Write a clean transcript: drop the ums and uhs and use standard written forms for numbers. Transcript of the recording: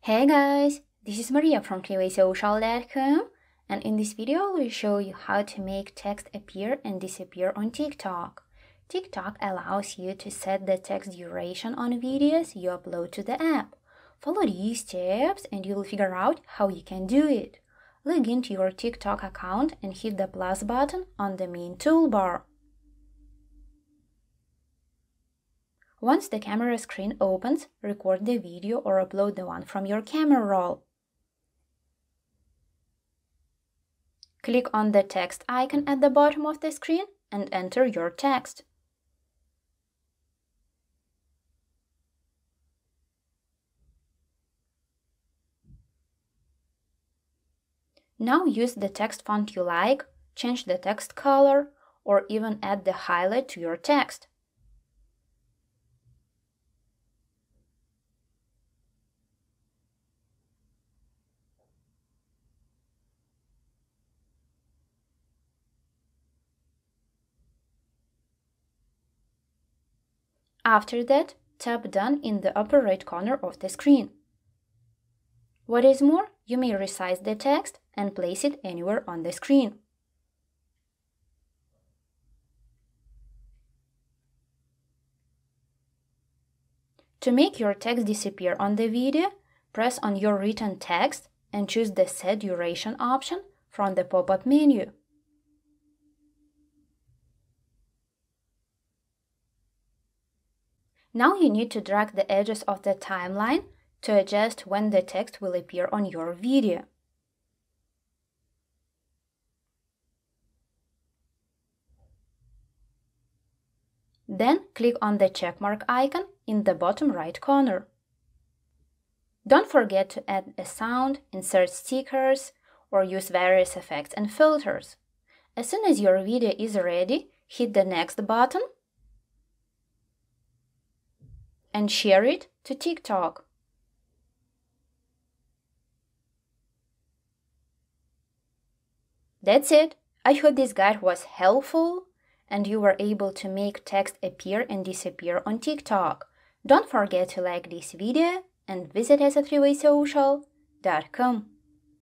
Hey guys, this is Maria from freewaysocial.com, and in this video I will show you how to make text appear and disappear on TikTok. TikTok allows you to set the text duration on videos you upload to the app. Follow these steps and you'll figure out how you can do it. Log into your TikTok account and hit the plus button on the main toolbar. Once the camera screen opens, record the video or upload the one from your camera roll. Click on the text icon at the bottom of the screen and enter your text. Now use the text font you like, change the text color, or even add the highlight to your text. After that, tap Done in the upper right corner of the screen. What is more, you may resize the text and place it anywhere on the screen. To make your text disappear on the video, press on your written text and choose the Set Duration option from the pop-up menu. Now you need to drag the edges of the timeline to adjust when the text will appear on your video. Then click on the checkmark icon in the bottom right corner. Don't forget to add a sound, insert stickers, or use various effects and filters. As soon as your video is ready, hit the next button and share it to TikTok. That's it. I hope this guide was helpful and you were able to make text appear and disappear on TikTok. Don't forget to like this video and visit us at freewaysocial.com.